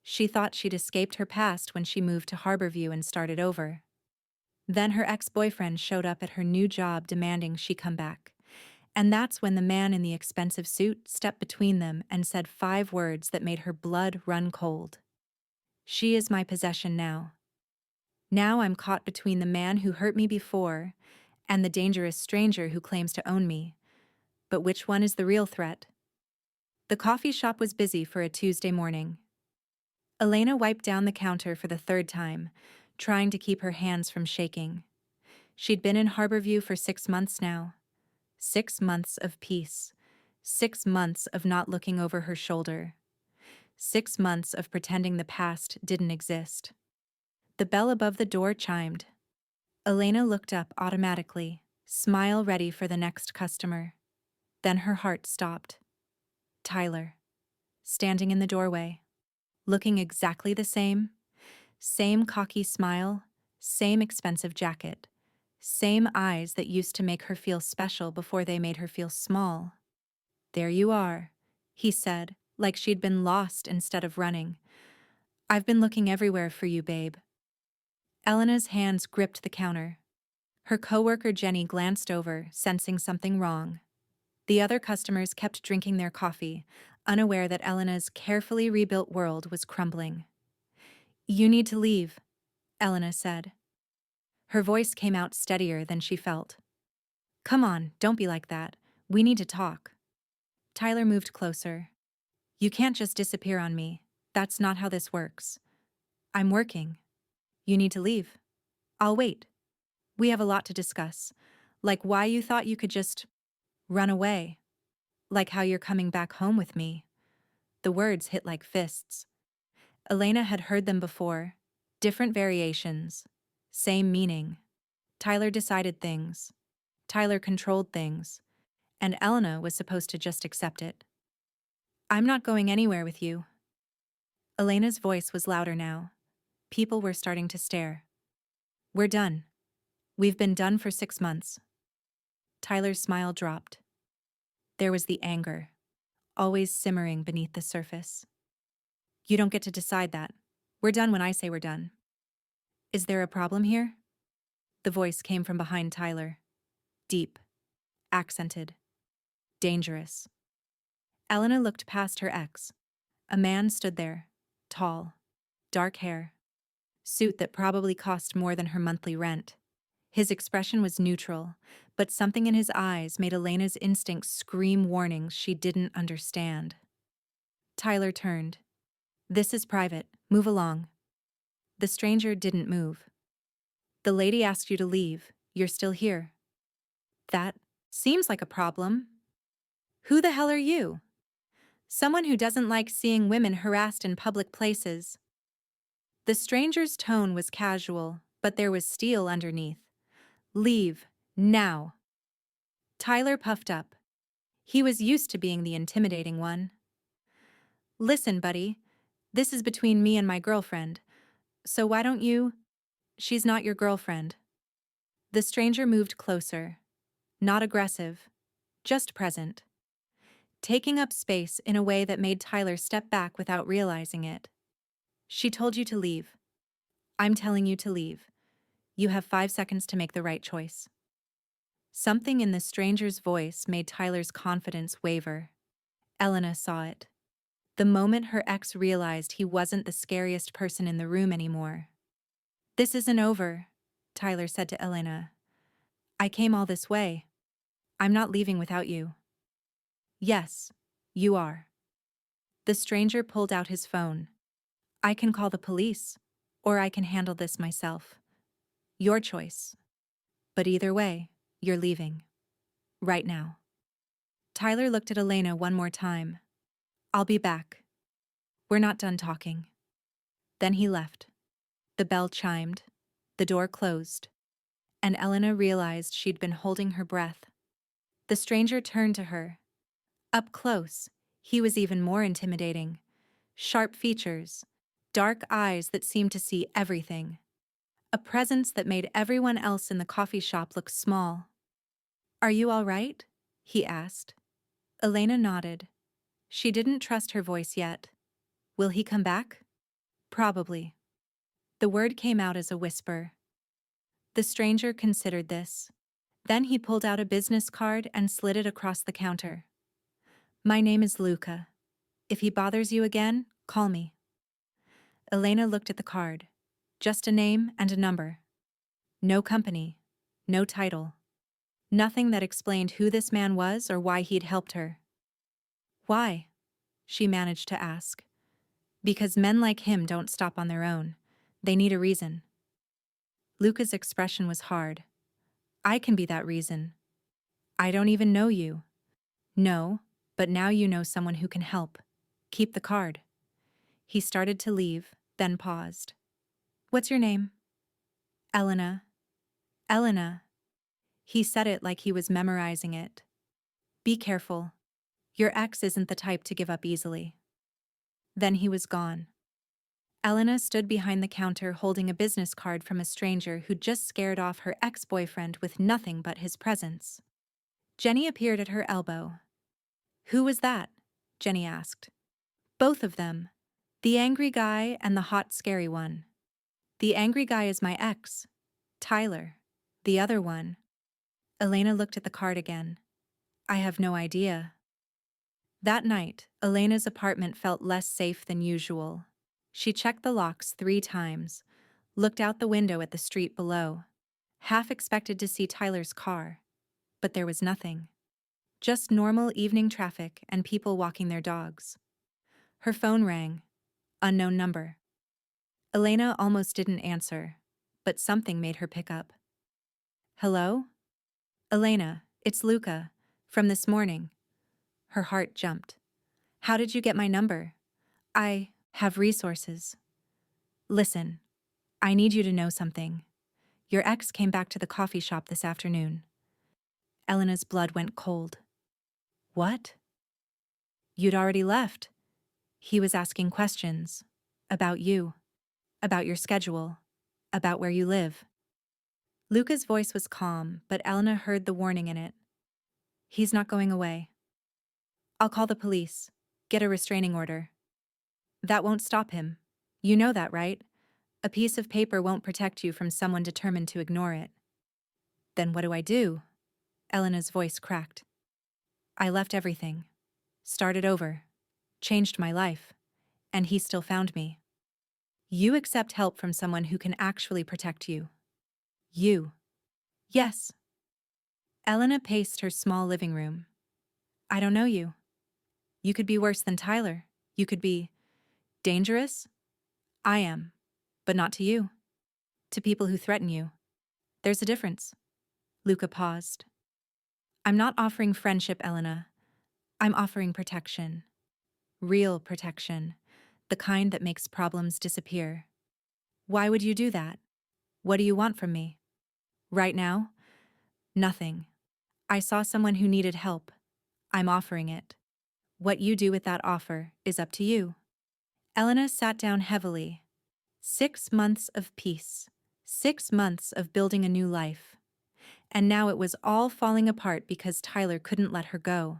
She thought she'd escaped her past when she moved to Harborview and started over. Then her ex-boyfriend showed up at her new job demanding she come back. And that's when the man in the expensive suit stepped between them and said 5 words that made her blood run cold. She is my possession now. Now I'm caught between the man who hurt me before and the dangerous stranger who claims to own me. But which one is the real threat? The coffee shop was busy for a Tuesday morning. Elena wiped down the counter for the 3rd time, trying to keep her hands from shaking. She'd been in Harborview for 6 months now. 6 months of peace. 6 months of not looking over her shoulder. 6 months of pretending the past didn't exist. The bell above the door chimed. Elena looked up automatically, smile ready for the next customer. Then her heart stopped. Tyler. Standing in the doorway. Looking exactly the same. Same cocky smile, same expensive jacket. Same eyes that used to make her feel special before they made her feel small. "There you are," he said, like she'd been lost instead of running. "I've been looking everywhere for you, babe." Elena's hands gripped the counter. Her coworker Jenny glanced over, sensing something wrong. The other customers kept drinking their coffee, unaware that Elena's carefully rebuilt world was crumbling. "You need to leave," Elena said. Her voice came out steadier than she felt. "Come on, don't be like that. We need to talk." Tyler moved closer. "You can't just disappear on me. That's not how this works. I'm working. You need to leave. I'll wait. We have a lot to discuss. Like why you thought you could just run away. Like how you're coming back home with me." The words hit like fists. Elena had heard them before. Different variations. Same meaning. Tyler decided things. Tyler controlled things. And Elena was supposed to just accept it. "I'm not going anywhere with you." Elena's voice was louder now. People were starting to stare. "We're done. We've been done for 6 months." Tyler's smile dropped. There was the anger, always simmering beneath the surface. "You don't get to decide that. We're done when I say we're done." "Is there a problem here?" The voice came from behind Tyler. Deep. Accented. Dangerous. Elena looked past her ex. A man stood there. Tall. Dark hair. Suit that probably cost more than her monthly rent. His expression was neutral, but something in his eyes made Elena's instincts scream warnings she didn't understand. Tyler turned. "This is private. Move along." The stranger didn't move. "The lady asked you to leave. You're still here." "That seems like a problem." "Who the hell are you?" "Someone who doesn't like seeing women harassed in public places." The stranger's tone was casual, but there was steel underneath. "Leave. Now." Tyler puffed up. He was used to being the intimidating one. "Listen, buddy. This is between me and my girlfriend. So why don't you—" "She's not your girlfriend." The stranger moved closer. Not aggressive. Just present. Taking up space in a way that made Tyler step back without realizing it. "She told you to leave. I'm telling you to leave. You have 5 seconds to make the right choice." Something in the stranger's voice made Tyler's confidence waver. Elena saw it. The moment her ex realized he wasn't the scariest person in the room anymore. "This isn't over," Tyler said to Elena. "I came all this way. I'm not leaving without you." "Yes, you are." The stranger pulled out his phone. "I can call the police, or I can handle this myself. Your choice. But either way, you're leaving. Right now." Tyler looked at Elena one more time. "I'll be back. We're not done talking." Then he left. The bell chimed. The door closed. And Elena realized she'd been holding her breath. The stranger turned to her. Up close, he was even more intimidating. Sharp features. Dark eyes that seemed to see everything. A presence that made everyone else in the coffee shop look small. "Are you all right?" he asked. Elena nodded. She didn't trust her voice yet. "Will he come back?" Probably. The word came out as a whisper. The stranger considered this. Then he pulled out a business card and slid it across the counter. My name is Luca. If he bothers you again, call me. Elena looked at the card. Just a name and a number. No company. No title. Nothing that explained who this man was or why he'd helped her. Why? She managed to ask. Because men like him don't stop on their own. They need a reason. Luca's expression was hard. I can be that reason. I don't even know you. No, but now you know someone who can help. Keep the card. He started to leave, then paused. What's your name? Elena. Elena. He said it like he was memorizing it. Be careful. Your ex isn't the type to give up easily. Then he was gone. Elena stood behind the counter holding a business card from a stranger who'd just scared off her ex-boyfriend with nothing but his presence. Jenny appeared at her elbow. Who was that? Jenny asked. Both of them. The angry guy and the hot, scary one. The angry guy is my ex, Tyler. The other one. Elena looked at the card again. I have no idea. That night, Elena's apartment felt less safe than usual. She checked the locks 3 times, looked out the window at the street below, half expected to see Tyler's car, but there was nothing. Just normal evening traffic and people walking their dogs. Her phone rang. Unknown number. Elena almost didn't answer, but something made her pick up. Hello? Elena, it's Luca. From this morning. Her heart jumped. How did you get my number? I have resources. Listen, I need you to know something. Your ex came back to the coffee shop this afternoon. Elena's blood went cold. What? You'd already left. He was asking questions. About you. About your schedule. About where you live. Luca's voice was calm, but Elena heard the warning in it. He's not going away. I'll call the police. Get a restraining order. That won't stop him. You know that, right? A piece of paper won't protect you from someone determined to ignore it. Then what do I do? Elena's voice cracked. I left everything. Started over. Changed my life. And he still found me. You accept help from someone who can actually protect you. You. Yes. Elena paced her small living room. I don't know you. You could be worse than Tyler. You could be dangerous. I am. But not to you. To people who threaten you. There's a difference. Luca paused. I'm not offering friendship, Elena. I'm offering protection. Real protection. The kind that makes problems disappear. Why would you do that? What do you want from me? Right now? Nothing. I saw someone who needed help. I'm offering it. What you do with that offer is up to you. Elena sat down heavily. 6 months of peace. 6 months of building a new life. And now it was all falling apart because Tyler couldn't let her go.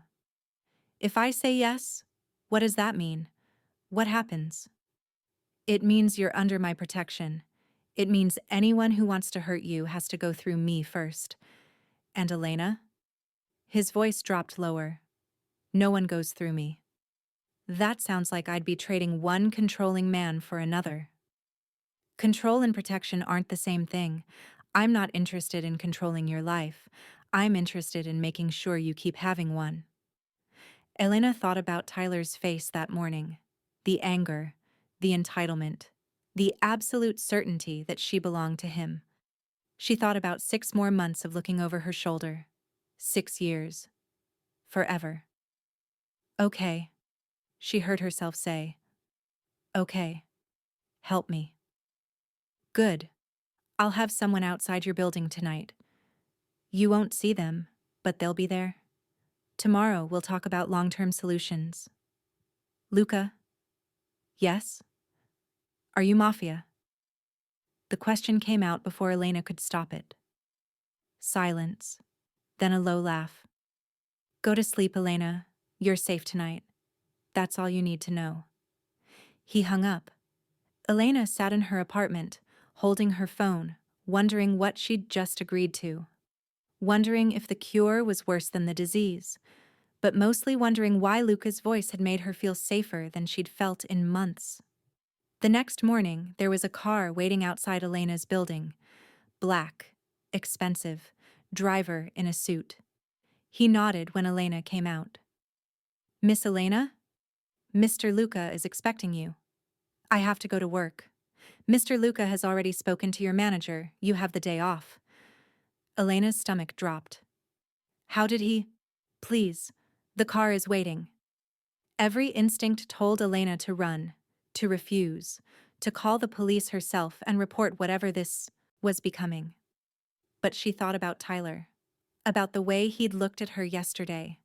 If I say yes, what does that mean? What happens? It means you're under my protection. It means anyone who wants to hurt you has to go through me first. And Elena? His voice dropped lower. No one goes through me. That sounds like I'd be trading one controlling man for another. Control and protection aren't the same thing. I'm not interested in controlling your life. I'm interested in making sure you keep having one. Elena thought about Tyler's face that morning. The anger, the entitlement, the absolute certainty that she belonged to him. She thought about 6 more months of looking over her shoulder. 6 years. Forever. Okay, she heard herself say. Okay. Help me. Good. I'll have someone outside your building tonight. You won't see them, but they'll be there. Tomorrow we'll talk about long-term solutions. Luca? Yes? Are you Mafia? The question came out before Elena could stop it. Silence. Then a low laugh. Go to sleep, Elena. You're safe tonight. That's all you need to know. He hung up. Elena sat in her apartment, holding her phone, wondering what she'd just agreed to. Wondering if the cure was worse than the disease, but mostly wondering why Luca's voice had made her feel safer than she'd felt in months. The next morning, there was a car waiting outside Elena's building. Black, expensive, driver in a suit. He nodded when Elena came out. "Miss Elena? Mr. Luca is expecting you." "I have to go to work." "Mr. Luca has already spoken to your manager. You have the day off." Elena's stomach dropped. "How did he—" "Please, the car is waiting." Every instinct told Elena to run, to refuse, to call the police herself and report whatever this was becoming. But she thought about Tyler, about the way he'd looked at her yesterday,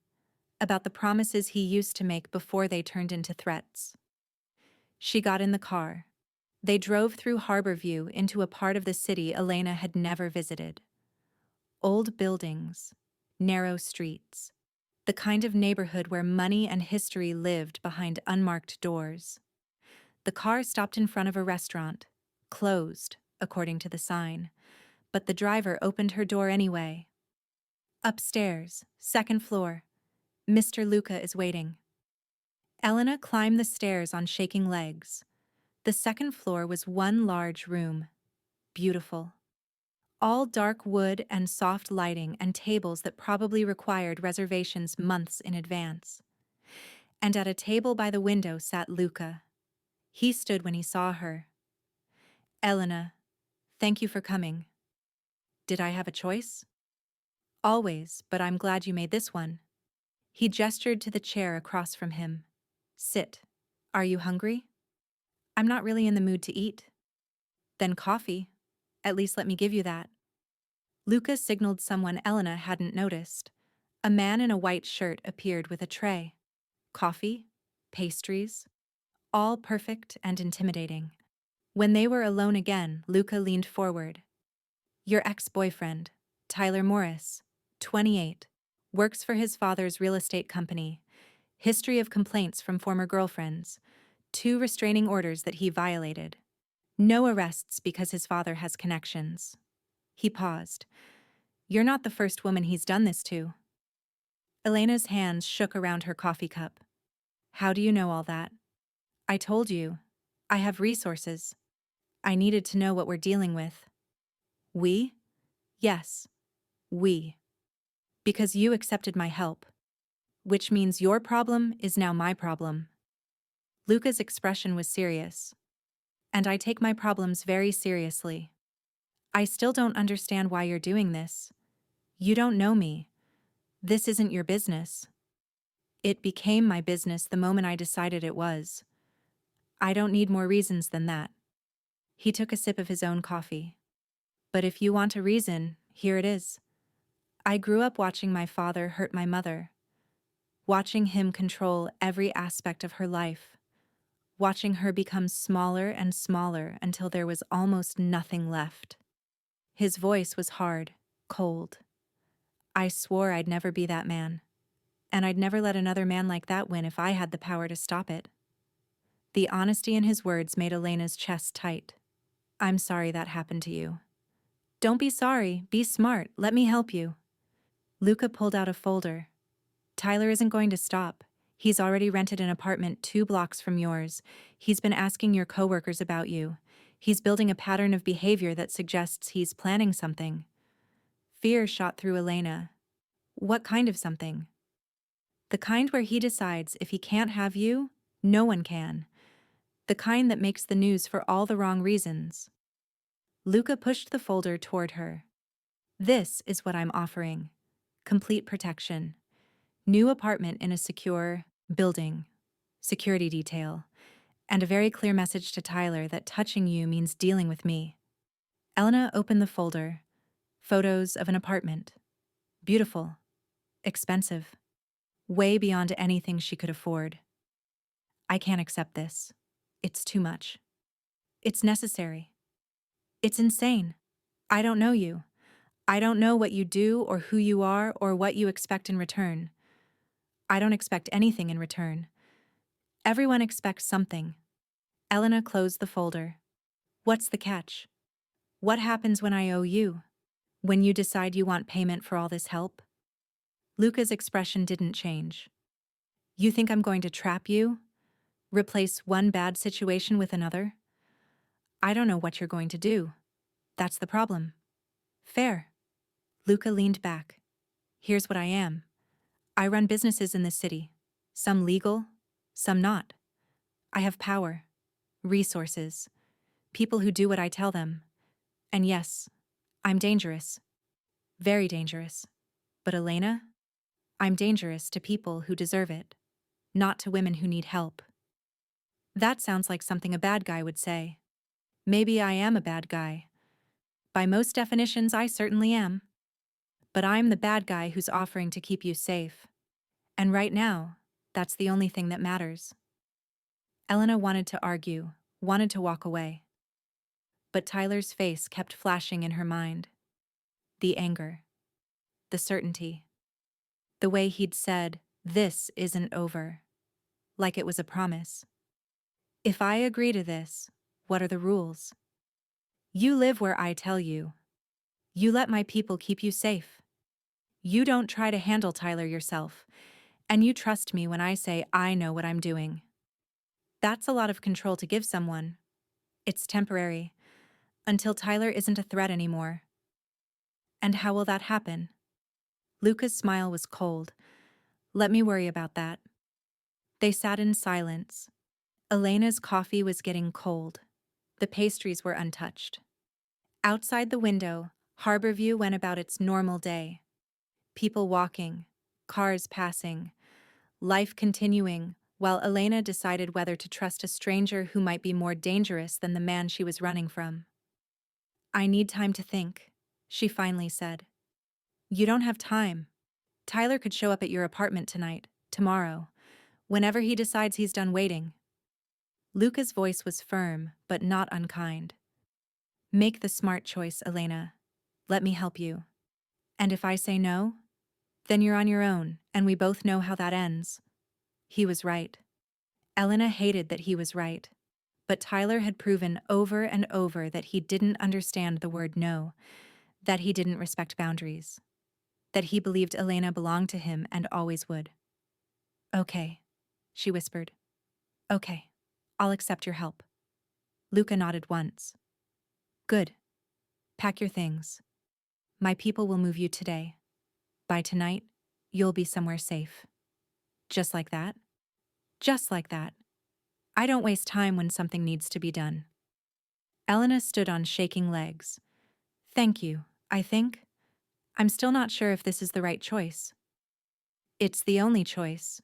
about the promises he used to make before they turned into threats. She got in the car. They drove through Harborview into a part of the city Elena had never visited. Old buildings, narrow streets, the kind of neighborhood where money and history lived behind unmarked doors. The car stopped in front of a restaurant, closed, according to the sign, but the driver opened her door anyway. "Upstairs, second floor. Mr. Luca is waiting." Elena climbed the stairs on shaking legs. The second floor was one large room. Beautiful. All dark wood and soft lighting and tables that probably required reservations months in advance. And at a table by the window sat Luca. He stood when he saw her. "Elena, thank you for coming." "Did I have a choice?" "Always, but I'm glad you made this one." He gestured to the chair across from him. "Sit. Are you hungry?" "I'm not really in the mood to eat." "Then coffee. At least let me give you that." Luca signaled someone Elena hadn't noticed. A man in a white shirt appeared with a tray. Coffee, pastries, all perfect and intimidating. When they were alone again, Luca leaned forward. "Your ex-boyfriend, Tyler Morris, 28, works for his father's real estate company. History of complaints from former girlfriends. 2 restraining orders that he violated. No arrests because his father has connections." He paused. "You're not the first woman he's done this to." Elena's hands shook around her coffee cup. "How do you know all that?" "I told you. I have resources. I needed to know what we're dealing with." "We?" "Yes. We. Because you accepted my help. Which means your problem is now my problem." Luca's expression was serious. "And I take my problems very seriously. I still don't understand why you're doing this. You don't know me. This isn't your business." "It became my business the moment I decided it was. I don't need more reasons than that." He took a sip of his own coffee. "But if you want a reason, here it is. I grew up watching my father hurt my mother. Watching him control every aspect of her life. Watching her become smaller and smaller until there was almost nothing left." His voice was hard, cold. "I swore I'd never be that man. And I'd never let another man like that win if I had the power to stop it." The honesty in his words made Elena's chest tight. "I'm sorry that happened to you." "Don't be sorry, be smart, let me help you." Luca pulled out a folder. "Tyler isn't going to stop. He's already rented an apartment 2 blocks from yours. He's been asking your coworkers about you. He's building a pattern of behavior that suggests he's planning something." Fear shot through Elena. "What kind of something?" "The kind where he decides if he can't have you, no one can. The kind that makes the news for all the wrong reasons." Luca pushed the folder toward her. "This is what I'm offering. Complete protection. New apartment in a secure building. Security detail. And a very clear message to Tyler that touching you means dealing with me." Elena opened the folder. Photos of an apartment. Beautiful. Expensive. Way beyond anything she could afford. "I can't accept this. It's too much. It's necessary. It's insane. I don't know you. I don't know what you do or who you are or what you expect in return. I don't expect anything in return. Everyone expects something. Elena closed the folder. What's the catch? What happens when I owe you? When you decide you want payment for all this help? Luca's expression didn't change. You think I'm going to trap you? Replace one bad situation with another? I don't know what you're going to do. That's the problem. Fair. Luca leaned back. Here's what I am. I run businesses in this city. Some legal, some not. I have power, resources, people who do what I tell them. And yes, I'm dangerous. Very dangerous. But Elena? I'm dangerous to people who deserve it, not to women who need help. That sounds like something a bad guy would say. Maybe I am a bad guy. By most definitions, I certainly am. But I'm the bad guy who's offering to keep you safe. And right now, that's the only thing that matters. Elena wanted to argue, wanted to walk away. But Tyler's face kept flashing in her mind. The anger. The certainty. The way he'd said, "This isn't over." Like it was a promise. If I agree to this, what are the rules? You live where I tell you. You let my people keep you safe. You don't try to handle Tyler yourself, and you trust me when I say I know what I'm doing. That's a lot of control to give someone. It's temporary, until Tyler isn't a threat anymore. And how will that happen? Luca's smile was cold. Let me worry about that. They sat in silence. Elena's coffee was getting cold. The pastries were untouched. Outside the window, Harborview went about its normal day. People walking, cars passing, life continuing, while Elena decided whether to trust a stranger who might be more dangerous than the man she was running from. I need time to think, she finally said. You don't have time. Tyler could show up at your apartment tonight, tomorrow, whenever he decides he's done waiting. Luca's voice was firm, but not unkind. Make the smart choice, Elena. Let me help you. And if I say no, then you're on your own, and we both know how that ends. He was right. Elena hated that he was right. But Tyler had proven over and over that he didn't understand the word no, that he didn't respect boundaries, that he believed Elena belonged to him and always would. Okay, she whispered. Okay, I'll accept your help. Luca nodded once. Good. Pack your things. My people will move you today. By tonight, you'll be somewhere safe. Just like that? Just like that. I don't waste time when something needs to be done. Elena stood on shaking legs. Thank you, I think. I'm still not sure if this is the right choice. It's the only choice.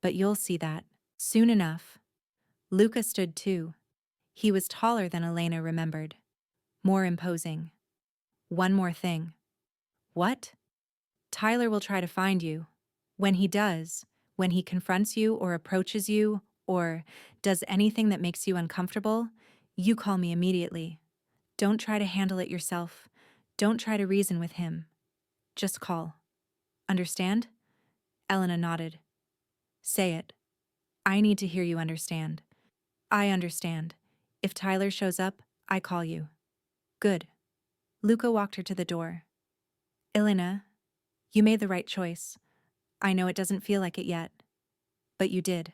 But you'll see that, soon enough. Luca stood too. He was taller than Elena remembered. More imposing. One more thing. What? Tyler will try to find you. When he does, when he confronts you or approaches you, or does anything that makes you uncomfortable, you call me immediately. Don't try to handle it yourself. Don't try to reason with him. Just call. Understand? Elena nodded. Say it. I need to hear you understand. I understand. If Tyler shows up, I call you. Good. Luca walked her to the door. Elena, you made the right choice. I know it doesn't feel like it yet, but you did.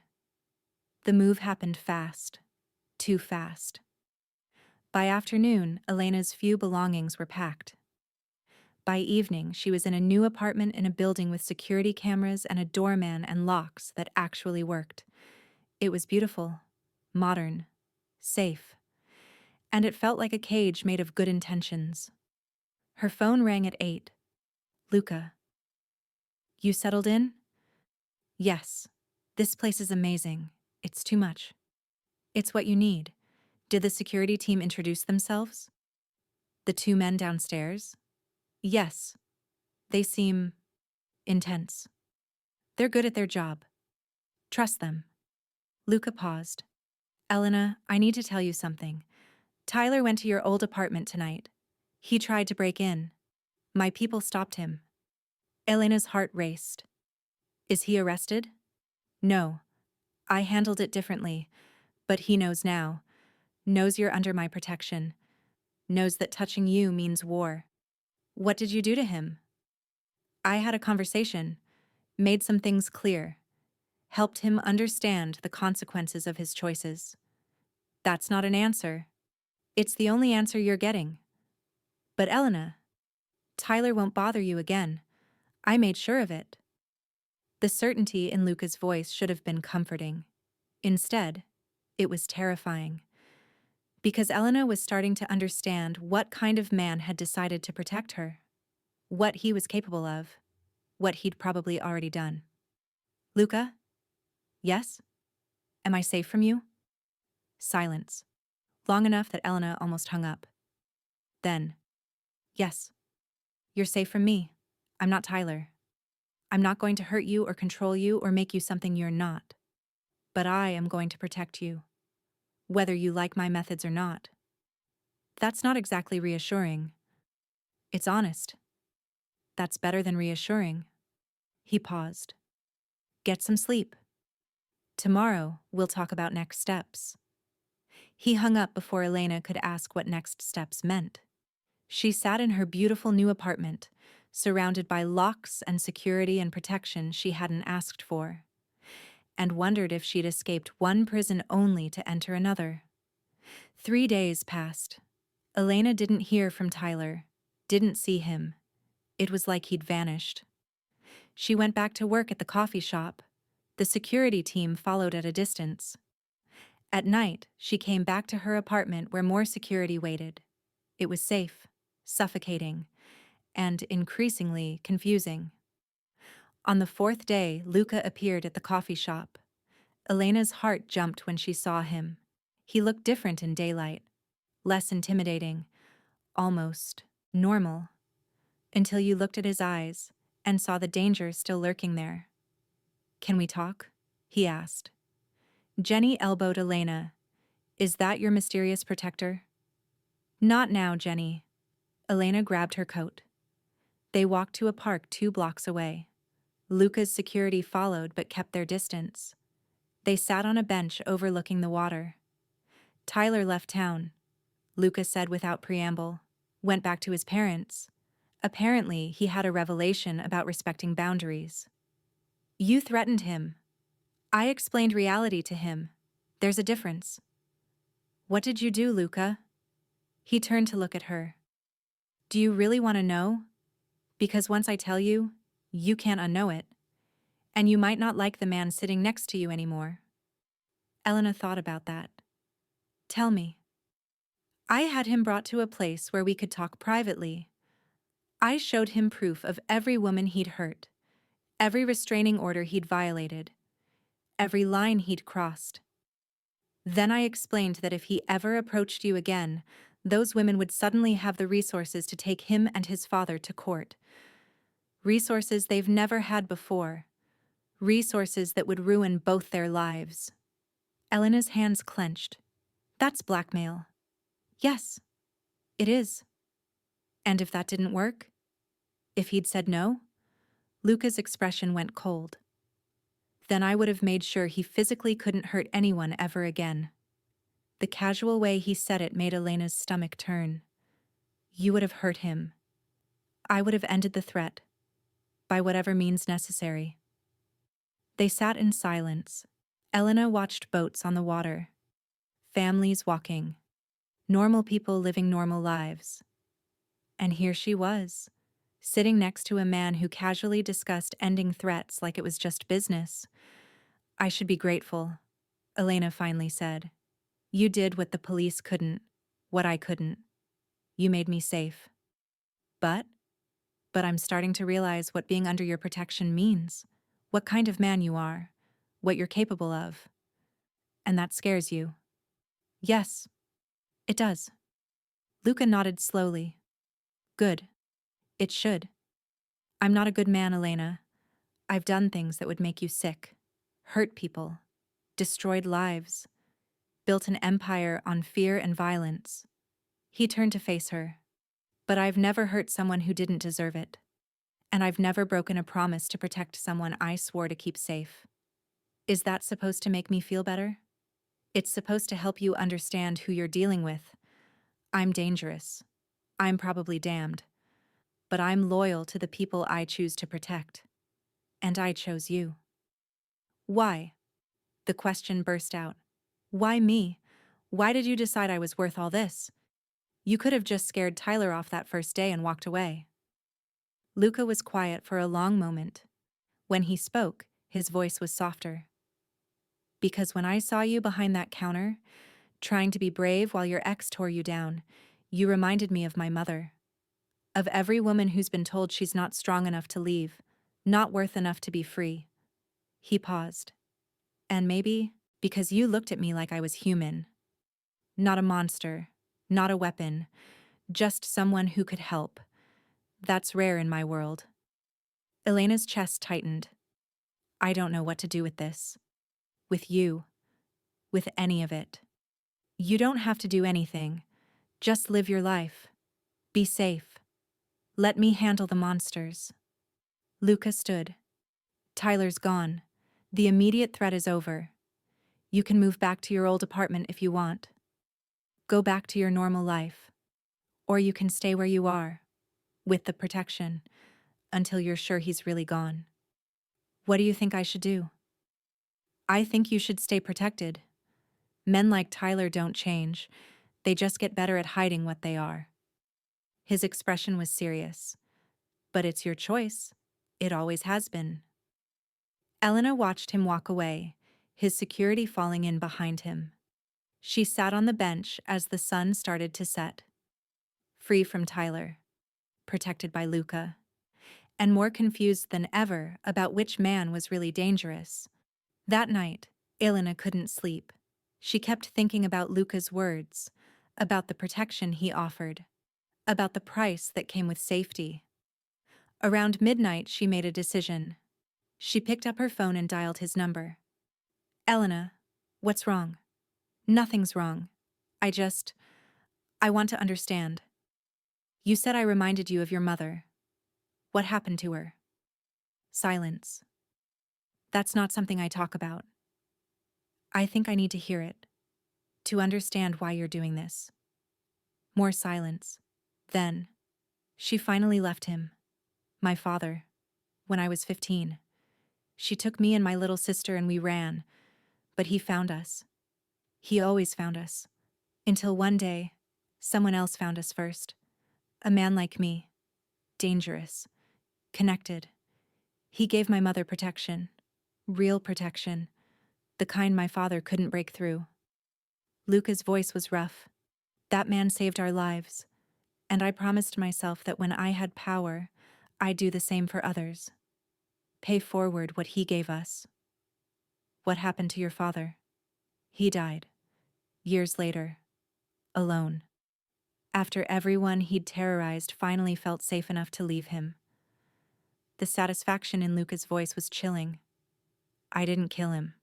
The move happened fast. Too fast. By afternoon, Elena's few belongings were packed. By evening, she was in a new apartment in a building with security cameras and a doorman and locks that actually worked. It was beautiful, modern, safe, and it felt like a cage made of good intentions. Her phone rang at 8. Luca. You settled in? Yes. This place is amazing. It's too much. It's what you need. Did the security team introduce themselves? The two men downstairs? Yes. They seem intense. They're good at their job. Trust them. Luca paused. Elena, I need to tell you something. Tyler went to your old apartment tonight. He tried to break in. My people stopped him. Elena's heart raced. Is he arrested? No. I handled it differently, but he knows now. knows you're under my protection, knows that touching you means war. What did you do to him? I had a conversation, made some things clear, helped him understand the consequences of his choices. That's not an answer. It's the only answer you're getting. But Elena, Tyler won't bother you again. I made sure of it. The certainty in Luca's voice should have been comforting. Instead, it was terrifying. Because Elena was starting to understand what kind of man had decided to protect her, what he was capable of, what he'd probably already done. Luca? Yes? Am I safe from you? Silence. Long enough that Elena almost hung up. Then, yes. You're safe from me. I'm not Tyler. I'm not going to hurt you or control you or make you something you're not. But I am going to protect you, whether you like my methods or not. That's not exactly reassuring. It's honest. That's better than reassuring. He paused. Get some sleep. Tomorrow, we'll talk about next steps. He hung up before Elena could ask what next steps meant. She sat in her beautiful new apartment, surrounded by locks and security and protection she hadn't asked for, and wondered if she'd escaped one prison only to enter another. 3 days passed. Elena didn't hear from Tyler, didn't see him. It was like he'd vanished. She went back to work at the coffee shop. The security team followed at a distance. At night, she came back to her apartment where more security waited. It was safe, suffocating, and increasingly confusing. On the 4th day, Luca appeared at the coffee shop. Elena's heart jumped when she saw him. He looked different in daylight, less intimidating, almost normal, until you looked at his eyes and saw the danger still lurking there. Can we talk? He asked. Jenny elbowed Elena. Is that your mysterious protector? Not now, Jenny. Elena grabbed her coat. They walked to a park 2 blocks away. Luca's security followed but kept their distance. They sat on a bench overlooking the water. Tyler left town, Luca said without preamble, went back to his parents. Apparently, he had a revelation about respecting boundaries. You threatened him. I explained reality to him. There's a difference. What did you do, Luca? He turned to look at her. Do you really want to know? Because once I tell you, you can't unknow it. And you might not like the man sitting next to you anymore. Elena thought about that. Tell me. I had him brought to a place where we could talk privately. I showed him proof of every woman he'd hurt, every restraining order he'd violated, every line he'd crossed. Then I explained that if he ever approached you again, those women would suddenly have the resources to take him and his father to court. Resources they've never had before. Resources that would ruin both their lives. Elena's hands clenched. That's blackmail. Yes, it is. And if that didn't work? If he'd said no? Luca's expression went cold. Then I would have made sure he physically couldn't hurt anyone ever again. The casual way he said it made Elena's stomach turn. You would have hurt him. I would have ended the threat, by whatever means necessary. They sat in silence. Elena watched boats on the water, families walking, normal people living normal lives. And here she was, sitting next to a man who casually discussed ending threats like it was just business. I should be grateful, Elena finally said. You did what the police couldn't, what I couldn't. You made me safe. But I'm starting to realize what being under your protection means, what kind of man you are, what you're capable of. And that scares you. Yes, it does. Luca nodded slowly. Good. It should. I'm not a good man, Elena. I've done things that would make you sick, hurt people, destroyed lives, built an empire on fear and violence. He turned to face her. But I've never hurt someone who didn't deserve it. And I've never broken a promise to protect someone I swore to keep safe. Is that supposed to make me feel better? It's supposed to help you understand who you're dealing with. I'm dangerous. I'm probably damned. But I'm loyal to the people I choose to protect. And I chose you. Why? The question burst out. Why me? Why did you decide I was worth all this? You could have just scared Tyler off that first day and walked away. Luca was quiet for a long moment. When he spoke, his voice was softer. Because when I saw you behind that counter, trying to be brave while your ex tore you down, you reminded me of my mother. Of every woman who's been told she's not strong enough to leave, not worth enough to be free. He paused. And maybe because you looked at me like I was human. Not a monster, not a weapon, just someone who could help. That's rare in my world. Elena's chest tightened. I don't know what to do with this. With you. With any of it. You don't have to do anything. Just live your life. Be safe. Let me handle the monsters. Luca stood. Tyler's gone. The immediate threat is over. You can move back to your old apartment if you want. Go back to your normal life. Or you can stay where you are, with the protection, until you're sure he's really gone. What do you think I should do? I think you should stay protected. Men like Tyler don't change. They just get better at hiding what they are. His expression was serious. But it's your choice. It always has been. Elena watched him walk away, his security falling in behind him. She sat on the bench as the sun started to set. Free from Tyler. Protected by Luca. And more confused than ever about which man was really dangerous. That night, Elena couldn't sleep. She kept thinking about Luca's words, about the protection he offered, about the price that came with safety. Around midnight, she made a decision. She picked up her phone and dialed his number. Elena, what's wrong? Nothing's wrong. I want to understand. You said I reminded you of your mother. What happened to her? Silence. That's not something I talk about. I think I need to hear it. To understand why you're doing this. More silence. Then, she finally left him. My father. When I was 15. She took me and my little sister and we ran. But he found us. He always found us. Until one day, someone else found us first. A man like me. Dangerous. Connected. He gave my mother protection. Real protection. The kind my father couldn't break through. Luca's voice was rough. That man saved our lives. And I promised myself that when I had power, I'd do the same for others. Pay forward what he gave us. What happened to your father? He died. Years later. Alone. After everyone he'd terrorized finally felt safe enough to leave him. The satisfaction in Luca's voice was chilling. I didn't kill him.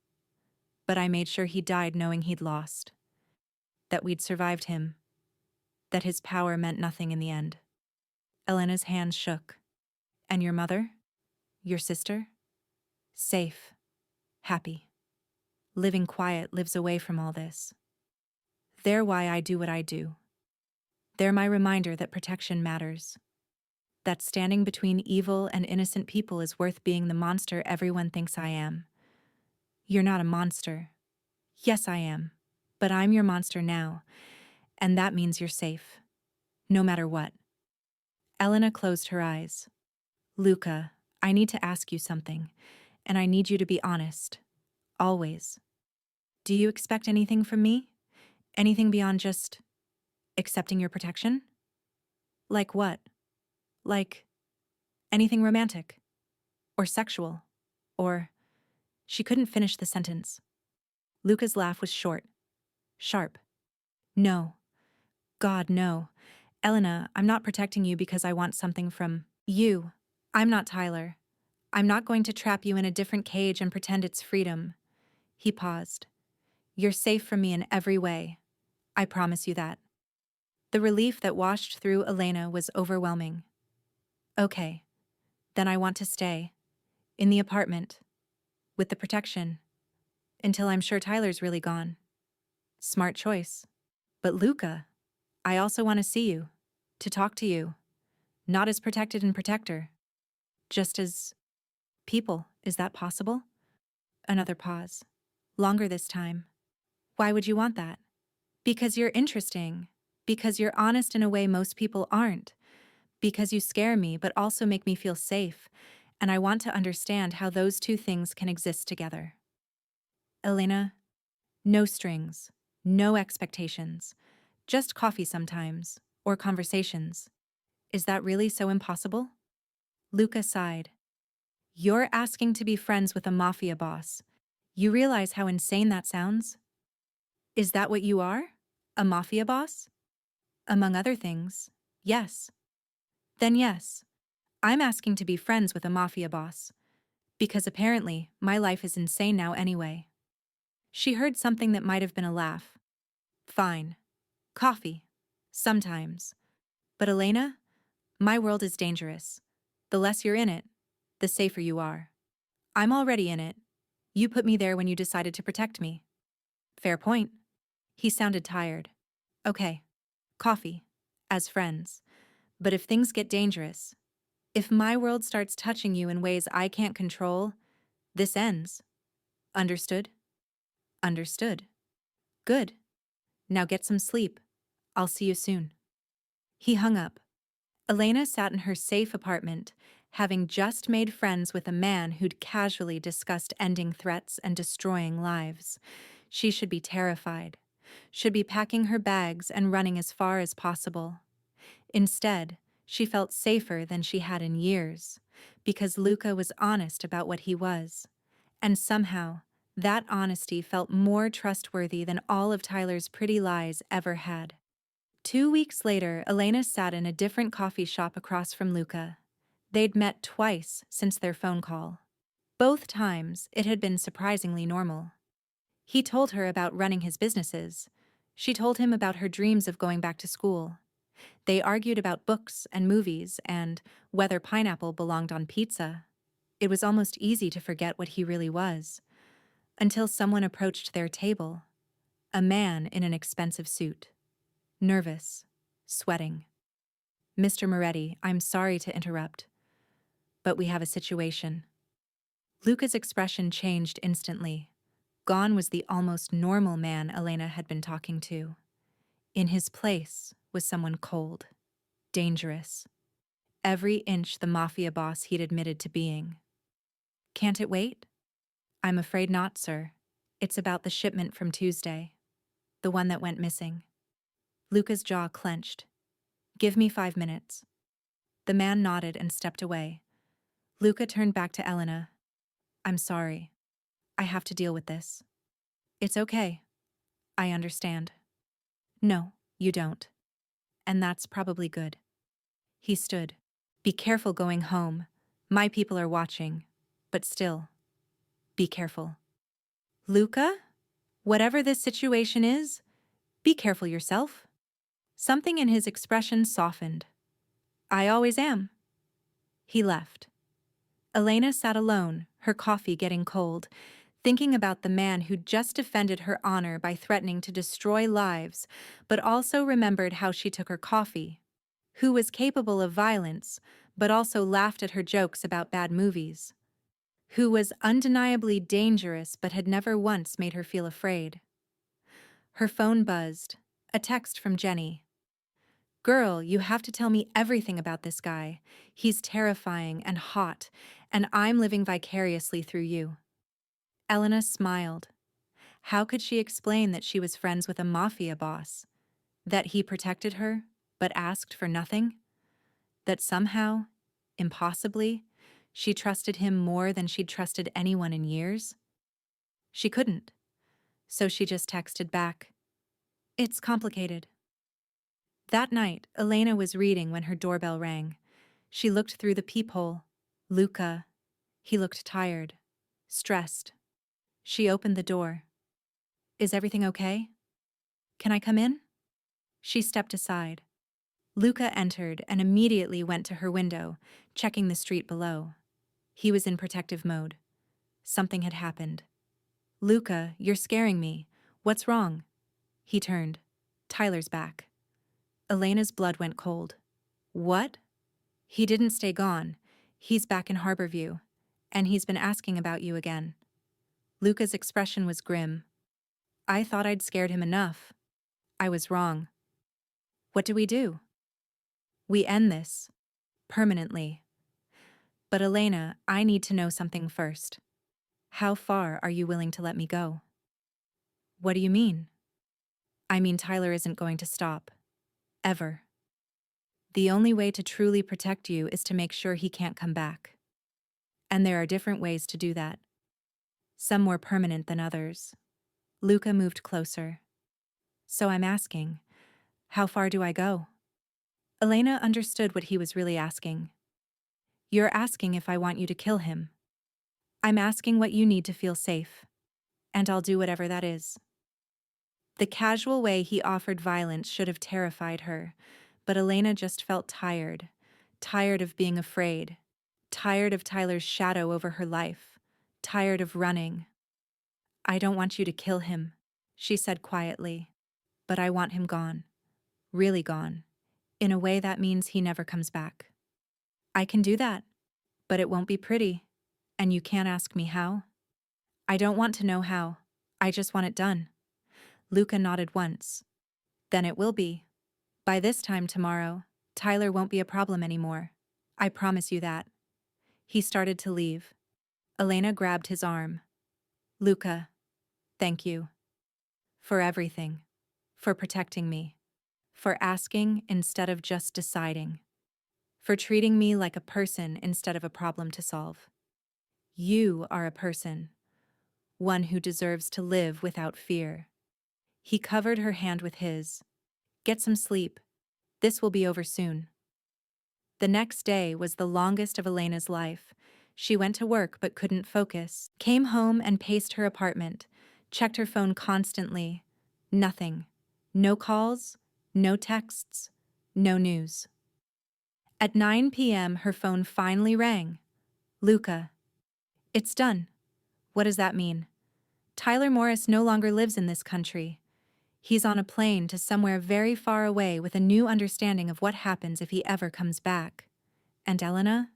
But I made sure he died knowing he'd lost. That we'd survived him. That his power meant nothing in the end. Elena's hands shook. And your mother? Your sister? Safe. Happy. Living quiet lives away from all this. They're why I do what I do. They're my reminder that protection matters. That standing between evil and innocent people is worth being the monster everyone thinks I am. You're not a monster. Yes, I am. But I'm your monster now, and that means you're safe. No matter what. Elena closed her eyes. Luca, I need to ask you something, and I need you to be honest. Always. Do you expect anything from me? Anything beyond just accepting your protection? Like what? Like anything romantic? Or sexual? Or... She couldn't finish the sentence. Luca's laugh was short. Sharp. No. God, no. Elena, I'm not protecting you because I want something from you. I'm not Tyler. I'm not going to trap you in a different cage and pretend it's freedom. He paused. You're safe from me in every way. I promise you that. The relief that washed through Elena was overwhelming. Okay. Then I want to stay. In the apartment. With the protection. Until I'm sure Tyler's really gone. Smart choice. But Luca, I also want to see you. To talk to you. Not as protected and protector. Just as people. Is that possible? Another pause. Longer this time. Why would you want that? Because you're interesting. Because you're honest in a way most people aren't. Because you scare me but also make me feel safe, and I want to understand how those two things can exist together. Elena, no strings, no expectations, just coffee sometimes, or conversations. Is that really so impossible? Luca sighed. You're asking to be friends with a mafia boss. You realize how insane that sounds? Is that what you are? A mafia boss? Among other things, yes. Then yes, I'm asking to be friends with a mafia boss. Because apparently, my life is insane now anyway. She heard something that might have been a laugh. Fine. Coffee. Sometimes. But Elena, my world is dangerous. The less you're in it, the safer you are. I'm already in it. You put me there when you decided to protect me. Fair point. He sounded tired. Okay. Coffee. As friends. But if things get dangerous, if my world starts touching you in ways I can't control, this ends. Understood? Understood. Good. Now get some sleep. I'll see you soon. He hung up. Elena sat in her safe apartment, having just made friends with a man who'd casually discussed ending threats and destroying lives. She should be terrified. Should be packing her bags and running as far as possible. Instead, she felt safer than she had in years, because Luca was honest about what he was. And somehow, that honesty felt more trustworthy than all of Tyler's pretty lies ever had. 2 weeks later, Elena sat in a different coffee shop across from Luca. They'd met twice since their phone call. Both times, it had been surprisingly normal. He told her about running his businesses. She told him about her dreams of going back to school. They argued about books and movies and whether pineapple belonged on pizza. It was almost easy to forget what he really was. Until someone approached their table. A man in an expensive suit. Nervous. Sweating. Mr. Moretti, I'm sorry to interrupt, but we have a situation. Luca's expression changed instantly. Gone was the almost normal man Elena had been talking to. In his place was someone cold. Dangerous. Every inch the mafia boss he'd admitted to being. Can't it wait? I'm afraid not, sir. It's about the shipment from Tuesday. The one that went missing. Luca's jaw clenched. Give me 5 minutes. The man nodded and stepped away. Luca turned back to Elena. I'm sorry. I have to deal with this. It's okay. I understand. No, you don't. And that's probably good. He stood. Be careful going home. My people are watching. But still, be careful. Luca? Whatever this situation is, be careful yourself. Something in his expression softened. I always am. He left. Elena sat alone, her coffee getting cold, thinking about the man who'd just defended her honor by threatening to destroy lives, but also remembered how she took her coffee, who was capable of violence, but also laughed at her jokes about bad movies, who was undeniably dangerous but had never once made her feel afraid. Her phone buzzed, a text from Jenny. Girl, you have to tell me everything about this guy. He's terrifying and hot, and I'm living vicariously through you. Elena smiled. How could she explain that she was friends with a mafia boss? That he protected her, but asked for nothing? That somehow, impossibly, she trusted him more than she'd trusted anyone in years? She couldn't. So she just texted back. It's complicated. That night, Elena was reading when her doorbell rang. She looked through the peephole. Luca. He looked tired. Stressed. She opened the door. Is everything okay? Can I come in? She stepped aside. Luca entered and immediately went to her window, checking the street below. He was in protective mode. Something had happened. Luca, you're scaring me. What's wrong? He turned. Tyler's back. Elena's blood went cold. What? He didn't stay gone. He's back in Harborview. And he's been asking about you again. Luca's expression was grim. I thought I'd scared him enough. I was wrong. What do we do? We end this. Permanently. But Elena, I need to know something first. How far are you willing to let me go? What do you mean? I mean Tyler isn't going to stop. Ever. The only way to truly protect you is to make sure he can't come back. And there are different ways to do that. Some more permanent than others. Luca moved closer. So I'm asking, how far do I go? Elena understood what he was really asking. You're asking if I want you to kill him. I'm asking what you need to feel safe. And I'll do whatever that is. The casual way he offered violence should have terrified her, but Elena just felt tired. Tired of being afraid. Tired of Tyler's shadow over her life. Tired of running. I don't want you to kill him, she said quietly. But I want him gone. Really gone. In a way that means he never comes back. I can do that. But it won't be pretty. And you can't ask me how. I don't want to know how. I just want it done. Luca nodded once. Then it will be. By this time tomorrow, Tyler won't be a problem anymore. I promise you that. He started to leave. Elena grabbed his arm. Luca, thank you. For everything. For protecting me. For asking instead of just deciding. For treating me like a person instead of a problem to solve. You are a person. One who deserves to live without fear. He covered her hand with his. Get some sleep. This will be over soon. The next day was the longest of Elena's life. She went to work but couldn't focus, came home and paced her apartment, checked her phone constantly. Nothing. No calls, no texts, no news. At 9 p.m., her phone finally rang. Luca. It's done. What does that mean? Tyler Morris no longer lives in this country. He's on a plane to somewhere very far away with a new understanding of what happens if he ever comes back. And Elena?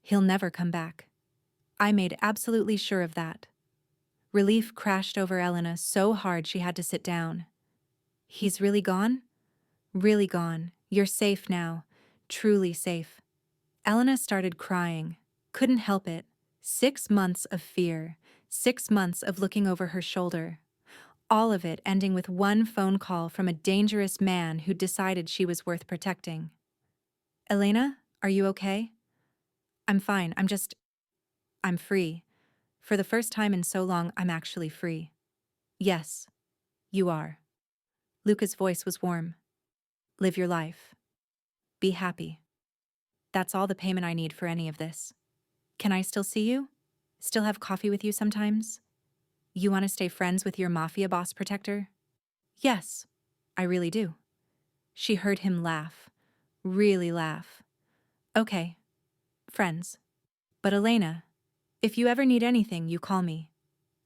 He'll never come back. I made absolutely sure of that. Relief crashed over Elena so hard she had to sit down. He's really gone? Really gone. You're safe now. Truly safe. Elena started crying. Couldn't help it. 6 months of fear. 6 months of looking over her shoulder. All of it ending with one phone call from a dangerous man who decided she was worth protecting. Elena, are you okay? I'm fine. I'm free. For the first time in so long, I'm actually free. Yes, you are. Luca's voice was warm. Live your life. Be happy. That's all the payment I need for any of this. Can I still see you? Still have coffee with you sometimes? You want to stay friends with your Mafia boss protector? Yes, I really do. She heard him laugh. Really laugh. Okay. Friends. But Elena, if you ever need anything, you call me.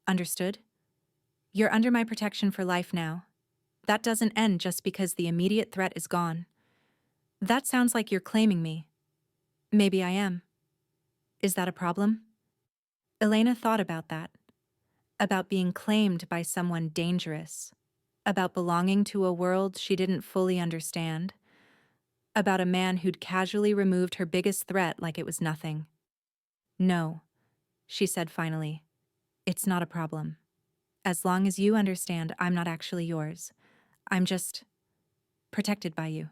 Understood? You're under my protection for life now. That doesn't end just because the immediate threat is gone. That sounds like you're claiming me. Maybe I am. Is that a problem? Elena thought about that. About being claimed by someone dangerous. About belonging to a world she didn't fully understand. About a man who'd casually removed her biggest threat like it was nothing. No, she said finally. It's not a problem. As long as you understand I'm not actually yours. I'm just protected by you.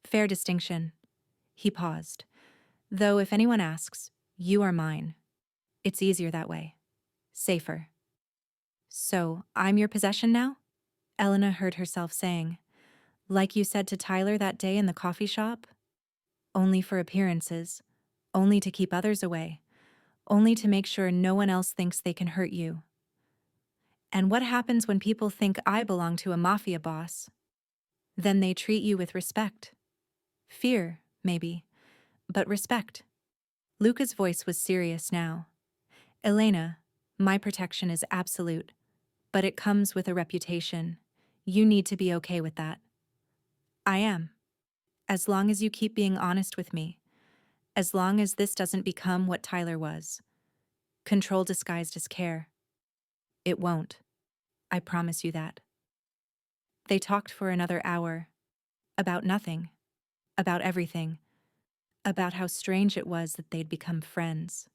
Fair distinction. He paused. Though if anyone asks, you are mine. It's easier that way. Safer. So, I'm your possession now? Elena heard herself saying. Like you said to Tyler that day in the coffee shop? Only for appearances. Only to keep others away. Only to make sure no one else thinks they can hurt you. And what happens when people think I belong to a mafia boss? Then they treat you with respect. Fear, maybe, but respect. Luca's voice was serious now. Elena, my protection is absolute, but it comes with a reputation. You need to be okay with that. I am. As long as you keep being honest with me. As long as this doesn't become what Tyler was. Control disguised as care. It won't. I promise you that. They talked for another hour. About nothing. About everything. About how strange it was that they'd become friends.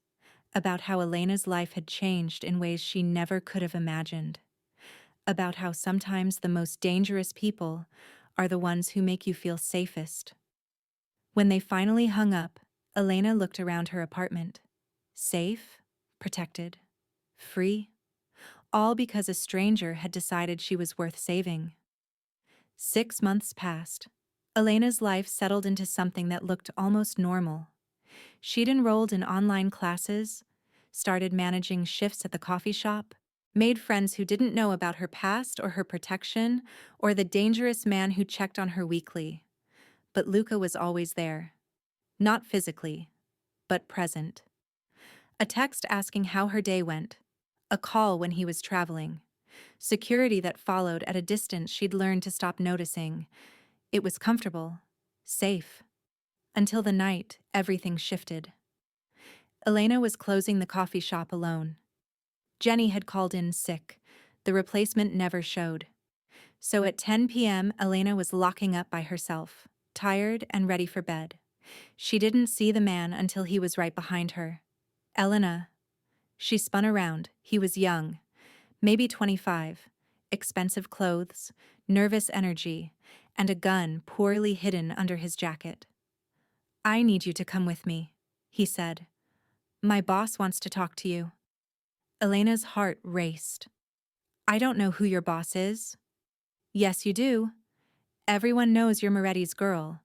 About how Elena's life had changed in ways she never could have imagined. About how sometimes the most dangerous people are the ones who make you feel safest. When they finally hung up, Elena looked around her apartment. Safe, protected, free, all because a stranger had decided she was worth saving. 6 months passed. Elena's life settled into something that looked almost normal. She'd enrolled in online classes, started managing shifts at the coffee shop, made friends who didn't know about her past or her protection or the dangerous man who checked on her weekly. But Luca was always there. Not physically, but present. A text asking how her day went. A call when he was traveling. Security that followed at a distance she'd learned to stop noticing. It was comfortable, safe. Until the night, everything shifted. Elena was closing the coffee shop alone. Jenny had called in sick. The replacement never showed. So at 10 p.m., Elena was locking up by herself, tired and ready for bed. She didn't see the man until he was right behind her. Elena. She spun around. He was young, maybe 25, expensive clothes, nervous energy, and a gun poorly hidden under his jacket. I need you to come with me, he said. My boss wants to talk to you. Elena's heart raced. I don't know who your boss is. Yes, you do. Everyone knows you're Moretti's girl.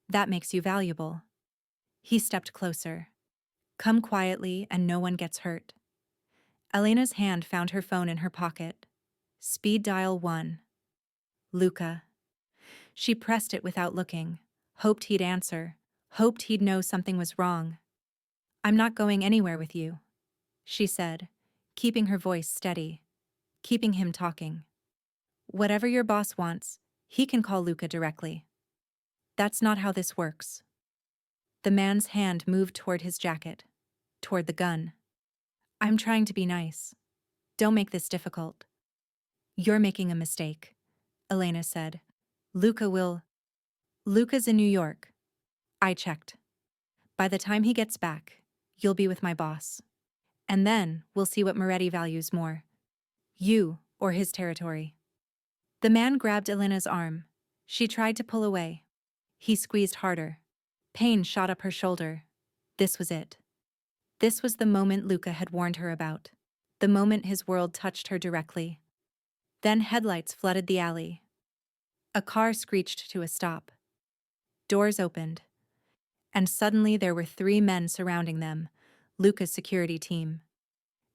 That makes you valuable. He stepped closer. Come quietly and no one gets hurt. Elena's hand found her phone in her pocket. Speed dial 1. Luca. She pressed it without looking, hoped he'd answer, hoped he'd know something was wrong. I'm not going anywhere with you, she said, keeping her voice steady, keeping him talking. Whatever your boss wants, he can call Luca directly. That's not how this works. The man's hand moved toward his jacket, toward the gun. I'm trying to be nice. Don't make this difficult. You're making a mistake, Elena said. Luca's in New York. I checked. By the time he gets back, you'll be with my boss. And then we'll see what Moretti values more. You or his territory. The man grabbed Elena's arm. She tried to pull away. He squeezed harder. Pain shot up her shoulder. This was it. This was the moment Luca had warned her about. The moment his world touched her directly. Then headlights flooded the alley. A car screeched to a stop. Doors opened. And suddenly there were 3 men surrounding them, Luca's security team.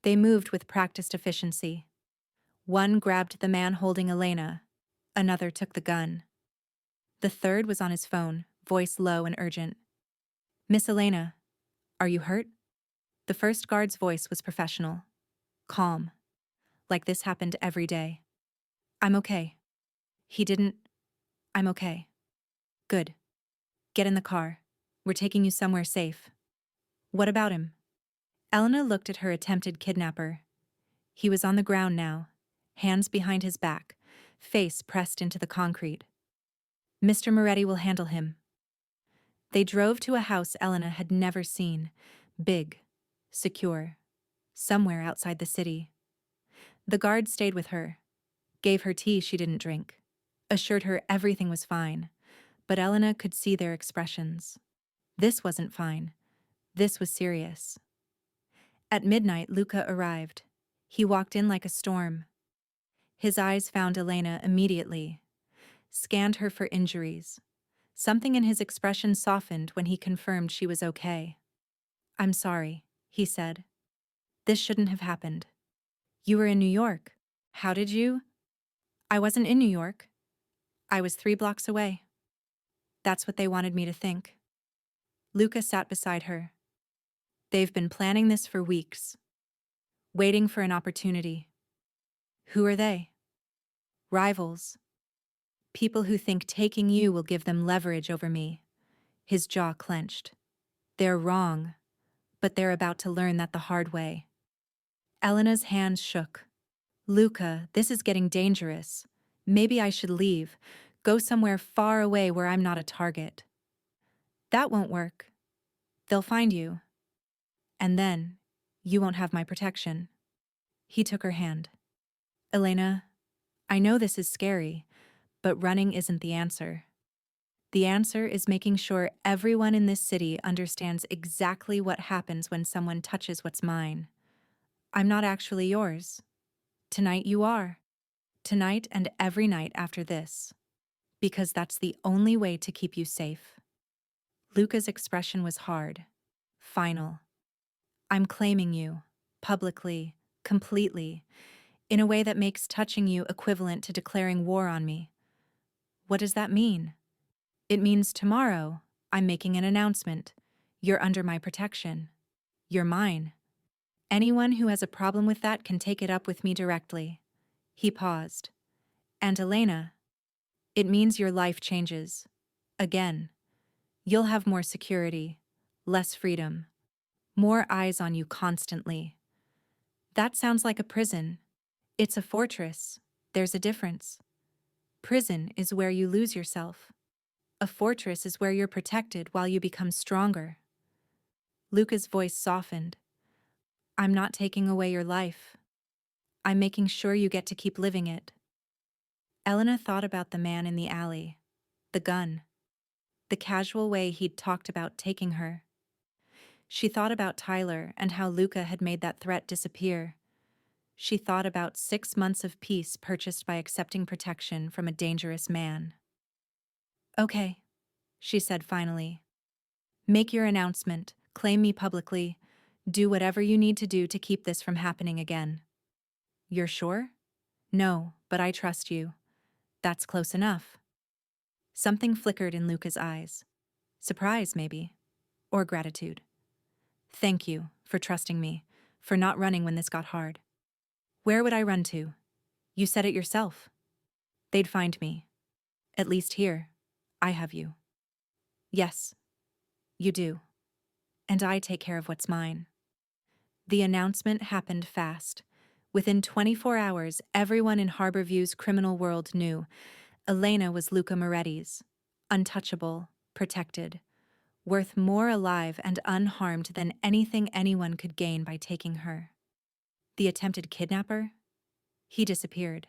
They moved with practiced efficiency. One grabbed the man holding Elena. Another took the gun. The third was on his phone, voice low and urgent. Miss Elena, are you hurt? The first guard's voice was professional. Calm. Like this happened every day. I'm okay. I'm okay. Good. Get in the car. We're taking you somewhere safe. What about him? Elena looked at her attempted kidnapper. He was on the ground now, hands behind his back, face pressed into the concrete. Mr. Moretti will handle him. They drove to a house Elena had never seen, big, secure, somewhere outside the city. The guard stayed with her, gave her tea she didn't drink, assured her everything was fine, but Elena could see their expressions. This wasn't fine. This was serious. At midnight, Luca arrived. He walked in like a storm. His eyes found Elena immediately, scanned her for injuries. Something in his expression softened when he confirmed she was okay. I'm sorry, he said. This shouldn't have happened. You were in New York. How did you? I wasn't in New York. I was 3 blocks away. That's what they wanted me to think. Luca sat beside her. They've been planning this for weeks. Waiting for an opportunity. Who are they? Rivals. People who think taking you will give them leverage over me. His jaw clenched. They're wrong, but they're about to learn that the hard way. Elena's hands shook. Luca, this is getting dangerous. Maybe I should leave. Go somewhere far away where I'm not a target. That won't work. They'll find you. And then, you won't have my protection. He took her hand. Elena, I know this is scary, but running isn't the answer. The answer is making sure everyone in this city understands exactly what happens when someone touches what's mine. I'm not actually yours. Tonight you are. Tonight and every night after this. Because that's the only way to keep you safe. Luca's expression was hard. Final. I'm claiming you. Publicly. Completely. In a way that makes touching you equivalent to declaring war on me. What does that mean? It means tomorrow, I'm making an announcement. You're under my protection. You're mine. Anyone who has a problem with that can take it up with me directly. He paused. And Elena, it means your life changes. Again. You'll have more security, less freedom, more eyes on you constantly. That sounds like a prison. It's a fortress. There's a difference. Prison is where you lose yourself. A fortress is where you're protected while you become stronger. Luca's voice softened. I'm not taking away your life. I'm making sure you get to keep living it. Elena thought about the man in the alley, the gun, the casual way he'd talked about taking her. She thought about Tyler and how Luca had made that threat disappear. She thought about 6 months of peace purchased by accepting protection from a dangerous man. Okay, she said finally. Make your announcement, claim me publicly, do whatever you need to do to keep this from happening again. You're sure? No, but I trust you. That's close enough. Something flickered in Luca's eyes. Surprise, maybe. Or gratitude. Thank you for trusting me, for not running when this got hard. Where would I run to? You said it yourself. They'd find me. At least here, I have you. Yes, you do. And I take care of what's mine. The announcement happened fast. Within 24 hours, everyone in Harborview's criminal world knew Elena was Luca Moretti's. Untouchable, protected, worth more alive and unharmed than anything anyone could gain by taking her. The attempted kidnapper? He disappeared.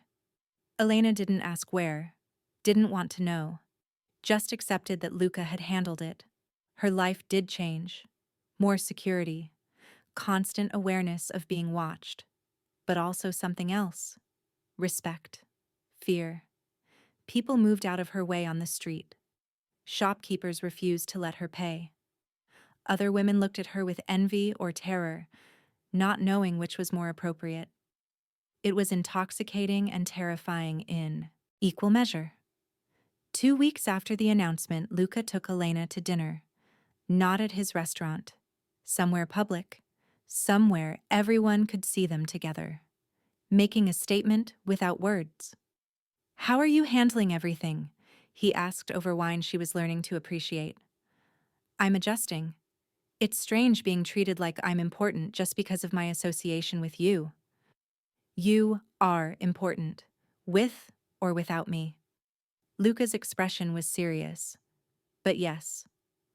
Elena didn't ask where, didn't want to know, just accepted that Luca had handled it. Her life did change. More security, constant awareness of being watched, but also something else. Respect, fear. People moved out of her way on the street. Shopkeepers refused to let her pay. Other women looked at her with envy or terror, not knowing which was more appropriate. It was intoxicating and terrifying in equal measure. 2 weeks after the announcement, Luca took Elena to dinner. Not at his restaurant. Somewhere public. Somewhere everyone could see them together. Making a statement without words. How are you handling everything? He asked over wine she was learning to appreciate. I'm adjusting. It's strange being treated like I'm important just because of my association with you. You are important, with or without me. Luca's expression was serious. But yes,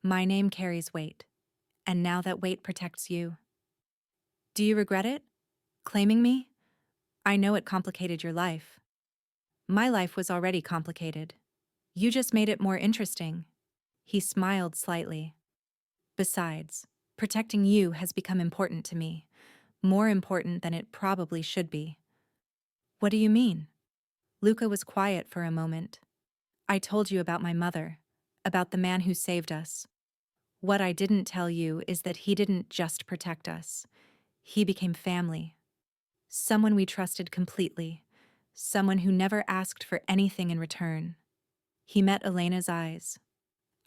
my name carries weight, and now that weight protects you. Do you regret it? Claiming me? I know it complicated your life. My life was already complicated. You just made it more interesting. He smiled slightly. Besides, protecting you has become important to me, more important than it probably should be. What do you mean? Luca was quiet for a moment. I told you about my mother, about the man who saved us. What I didn't tell you is that he didn't just protect us. He became family. Someone we trusted completely. Someone who never asked for anything in return. He met Elena's eyes.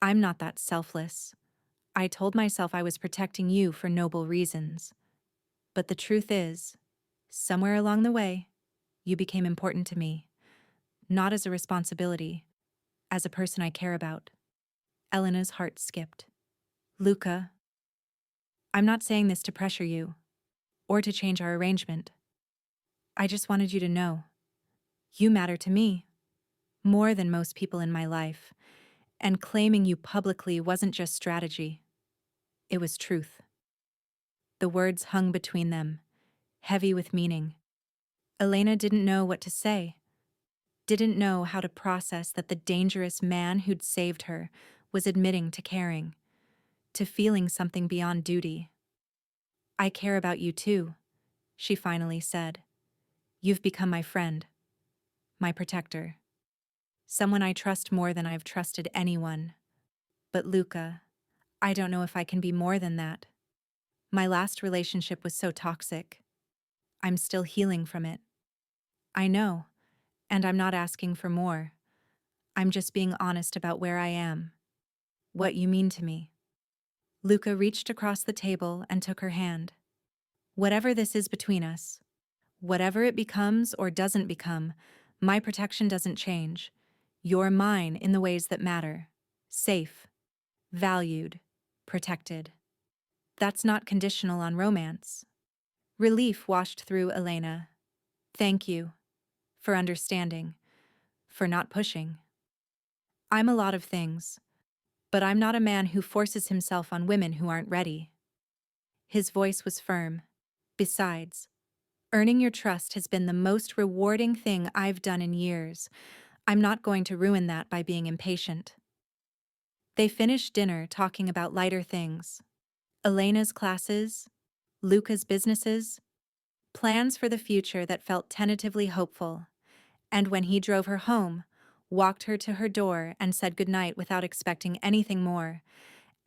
I'm not that selfless. I told myself I was protecting you for noble reasons. But the truth is, somewhere along the way, you became important to me. not as a responsibility, as a person I care about. Elena's heart skipped. Luca, I'm not saying this to pressure you, or to change our arrangement. I just wanted you to know. You matter to me, more than most people in my life, and claiming you publicly wasn't just strategy. It was truth. The words hung between them, heavy with meaning. Elena didn't know what to say, didn't know how to process that the dangerous man who'd saved her was admitting to caring, to feeling something beyond duty. I care about you too, she finally said. You've become my friend, my protector. Someone I trust more than I've trusted anyone. But Luca, I don't know if I can be more than that. My last relationship was so toxic. I'm still healing from it. I know, and I'm not asking for more. I'm just being honest about where I am, what you mean to me. Luca reached across the table and took her hand. Whatever this is between us, whatever it becomes or doesn't become, my protection doesn't change. You're mine in the ways that matter. Safe, valued, protected. That's not conditional on romance. Relief washed through Elena. Thank you. For understanding. For not pushing. I'm a lot of things, but I'm not a man who forces himself on women who aren't ready. His voice was firm. Besides, earning your trust has been the most rewarding thing I've done in years. I'm not going to ruin that by being impatient. They finished dinner talking about lighter things. Elena's classes, Luca's businesses, plans for the future that felt tentatively hopeful. And when he drove her home, walked her to her door and said goodnight without expecting anything more,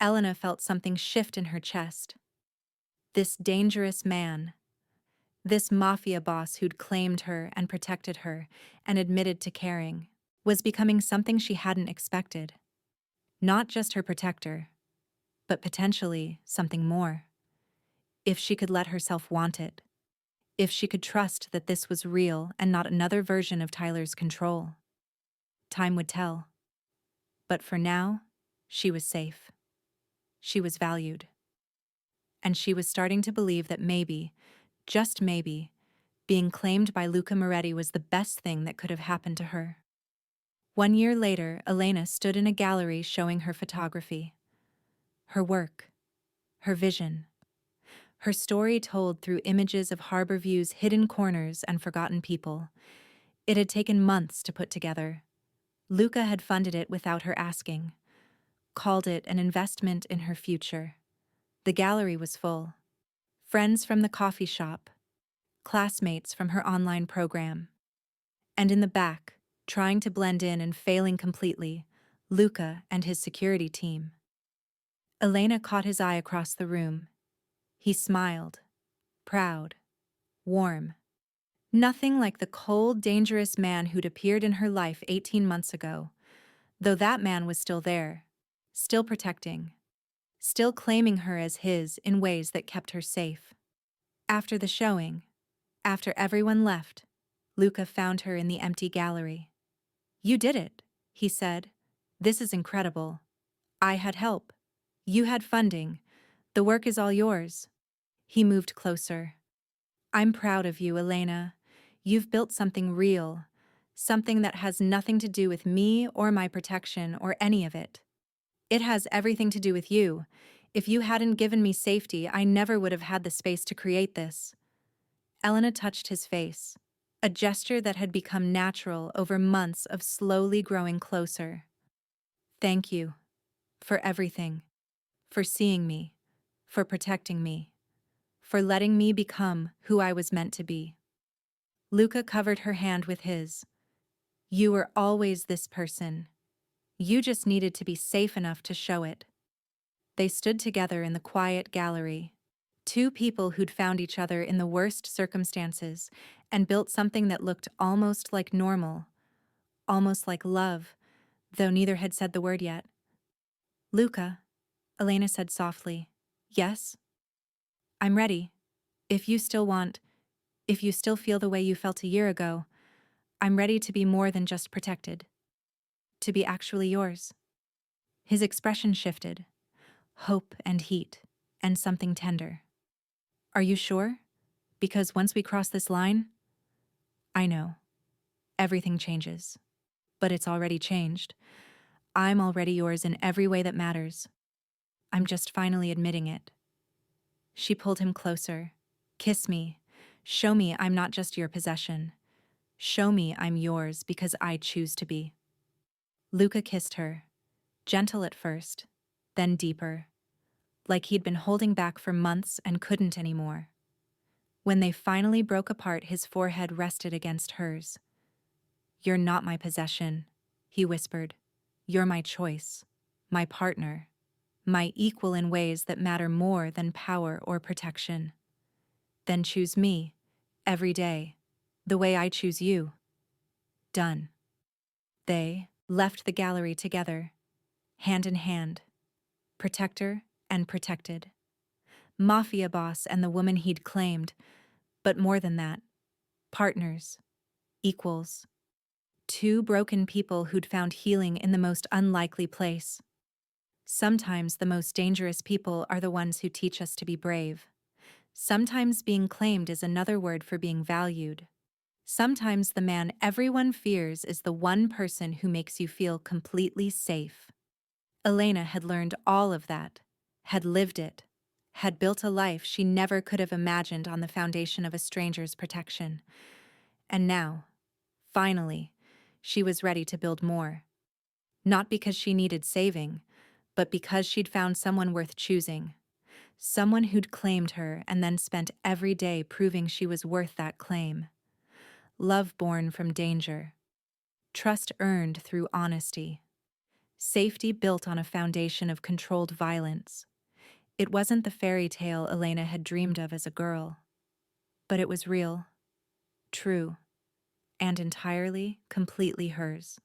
Elena felt something shift in her chest. This dangerous man, this mafia boss who'd claimed her and protected her and admitted to caring, was becoming something she hadn't expected. Not just her protector, but potentially something more. If she could let herself want it. If she could trust that this was real and not another version of Tyler's control. Time would tell. But for now, she was safe. She was valued. And she was starting to believe that maybe, just maybe, being claimed by Luca Moretti was the best thing that could have happened to her. 1 year later, Elena stood in a gallery showing her photography. Her work. Her vision. Her story told through images of Harborview's hidden corners and forgotten people. It had taken months to put together. Luca had funded it without her asking. Called it an investment in her future. The gallery was full. Friends from the coffee shop. Classmates from her online program. And in the back, trying to blend in and failing completely, Luca and his security team. Elena caught his eye across the room. He smiled. Proud. Warm. Nothing like the cold, dangerous man who'd appeared in her life 18 months ago, though that man was still there, still protecting, still claiming her as his in ways that kept her safe. After the showing, after everyone left, Luca found her in the empty gallery. You did it, he said. This is incredible. I had help. You had funding. The work is all yours. He moved closer. I'm proud of you, Elena. You've built something real, something that has nothing to do with me or my protection or any of it. It has everything to do with you. If you hadn't given me safety, I never would have had the space to create this. Elena touched his face, a gesture that had become natural over months of slowly growing closer. Thank you. For everything. For seeing me. For protecting me. For letting me become who I was meant to be. Luca covered her hand with his. You were always this person. You just needed to be safe enough to show it. They stood together in the quiet gallery. Two people who'd found each other in the worst circumstances and built something that looked almost like normal, almost like love, though neither had said the word yet. Luca, Elena said softly. Yes? I'm ready. If you still want, if you still feel the way you felt a year ago, I'm ready to be more than just protected. To be actually yours. His expression shifted. Hope and heat, and something tender. Are you sure? Because once we cross this line, I know. Everything changes. But it's already changed. I'm already yours in every way that matters. I'm just finally admitting it. She pulled him closer. Kiss me. Show me I'm not just your possession. Show me I'm yours because I choose to be. Luca kissed her, gentle at first, then deeper, like he'd been holding back for months and couldn't anymore. When they finally broke apart, his forehead rested against hers. You're not my possession, he whispered. You're my choice, my partner, my equal in ways that matter more than power or protection. Then choose me, every day, the way I choose you. Done. They left the gallery together, hand in hand, protector and protected. Mafia boss and the woman he'd claimed, but more than that, partners, equals. Two broken people who'd found healing in the most unlikely place. Sometimes the most dangerous people are the ones who teach us to be brave. Sometimes being claimed is another word for being valued. Sometimes the man everyone fears is the one person who makes you feel completely safe. Elena had learned all of that, had lived it, had built a life she never could have imagined on the foundation of a stranger's protection. And now, finally, she was ready to build more. Not because she needed saving, but because she'd found someone worth choosing. Someone who'd claimed her and then spent every day proving she was worth that claim. Love born from danger. Trust earned through honesty. Safety built on a foundation of controlled violence. It wasn't the fairy tale Elena had dreamed of as a girl. But it was real, true, and entirely, completely hers.